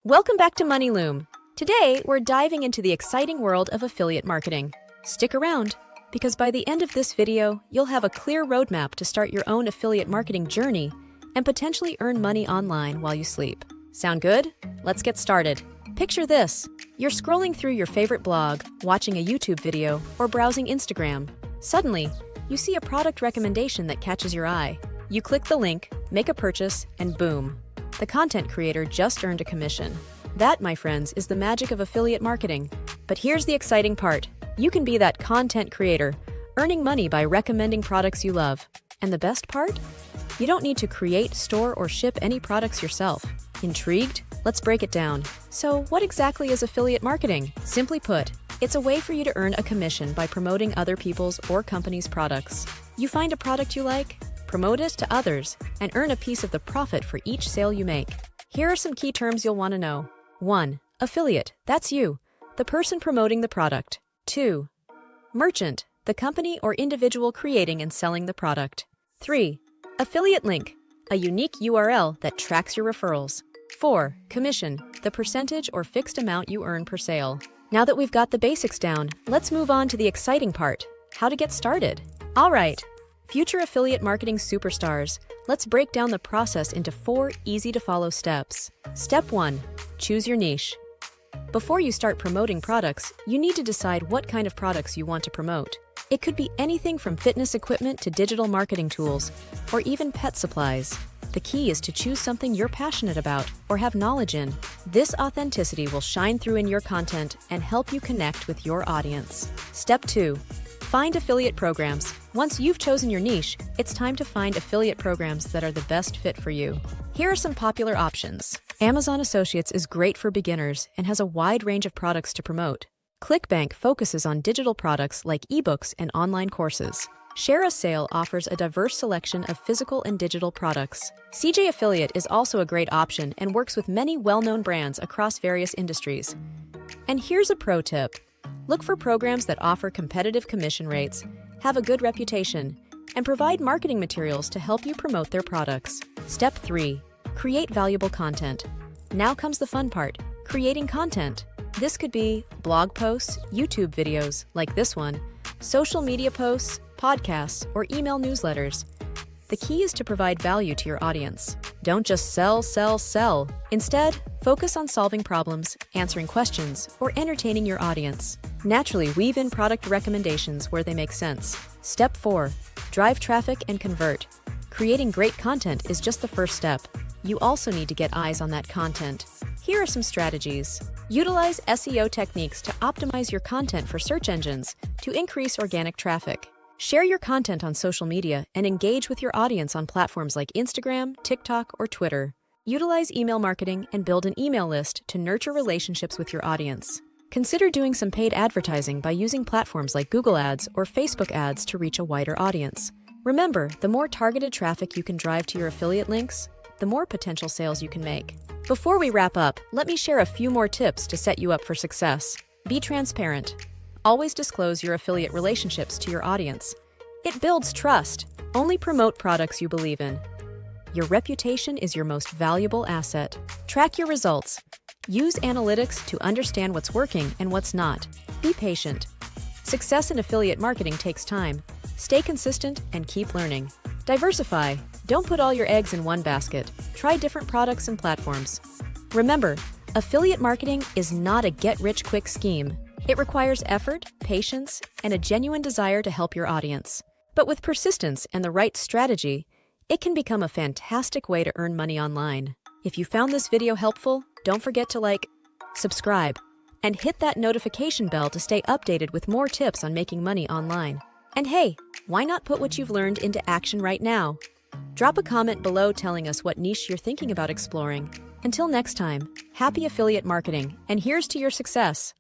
Welcome back to Money Loom. Today, we're diving into the exciting world of affiliate marketing. Stick around, because by the end of this video, you'll have a clear roadmap to start your own affiliate marketing journey and potentially earn money online while you sleep. Sound good? Let's get started. Picture this. You're scrolling through your favorite blog, watching a YouTube video, or browsing Instagram. Suddenly, you see a product recommendation that catches your eye. You click the link, make a purchase, and boom. The content creator just earned a commission. That, my friends, is the magic of affiliate marketing. But here's the exciting part. You can be that content creator, earning money by recommending products you love. And the best part? You don't need to create, store, or ship any products yourself. Intrigued? Let's break it down. So, what exactly is affiliate marketing? Simply put, it's a way for you to earn a commission by promoting other people's or companies' products. You find a product you like, promote it to others, and earn a piece of the profit for each sale you make. Here are some key terms you'll want to know. 1. Affiliate. That's you, the person promoting the product. 2. Merchant. The company or individual creating and selling the product. 3. Affiliate link. A unique URL that tracks your referrals. 4. Commission. The percentage or fixed amount you earn per sale. Now that we've got the basics down, let's move on to the exciting part. How to get started. All right. Future affiliate marketing superstars, let's break down the process into 4 easy-to-follow steps. Step 1. Choose your niche. Before you start promoting products, you need to decide what kind of products you want to promote. It could be anything from fitness equipment to digital marketing tools, or even pet supplies. The key is to choose something you're passionate about or have knowledge in. This authenticity will shine through in your content and help you connect with your audience. Step 2. Find affiliate programs. Once you've chosen your niche, it's time to find affiliate programs that are the best fit for you. Here are some popular options. Amazon Associates is great for beginners and has a wide range of products to promote. ClickBank focuses on digital products like ebooks and online courses. Share a Sale offers a diverse selection of physical and digital products. CJ Affiliate is also a great option and works with many well-known brands across various industries. And here's a pro tip. Look for programs that offer competitive commission rates, have a good reputation, and provide marketing materials to help you promote their products. Step 3. Create valuable content. Now comes the fun part, creating content. This could be blog posts, YouTube videos like this one, social media posts, podcasts, or email newsletters. The key is to provide value to your audience. Don't just sell. Instead, focus on solving problems, answering questions, or entertaining your audience. Naturally, weave in product recommendations where they make sense. Step 4. Drive traffic and convert. Creating great content is just the first step. You also need to get eyes on that content. Here are some strategies. Utilize SEO techniques to optimize your content for search engines to increase organic traffic. Share your content on social media and engage with your audience on platforms like Instagram, TikTok, or Twitter. Utilize email marketing and build an email list to nurture relationships with your audience. Consider doing some paid advertising by using platforms like Google Ads or Facebook ads to reach a wider audience. Remember, the more targeted traffic you can drive to your affiliate links, the more potential sales you can make. Before we wrap up, let me share a few more tips to set you up for success. Be transparent. Always disclose your affiliate relationships to your audience. It builds trust. Only promote products you believe in. Your reputation is your most valuable asset. Track your results. Use analytics to understand what's working and what's not. Be patient. Success in affiliate marketing takes time. Stay consistent and keep learning. Diversify. Don't put all your eggs in one basket. Try different products and platforms. Remember, affiliate marketing is not a get-rich-quick scheme. It requires effort, patience, and a genuine desire to help your audience. But with persistence and the right strategy, it can become a fantastic way to earn money online. If you found this video helpful, don't forget to like, subscribe, and hit that notification bell to stay updated with more tips on making money online. And hey, why not put what you've learned into action right now? Drop a comment below telling us what niche you're thinking about exploring. Until next time, happy affiliate marketing, and here's to your success!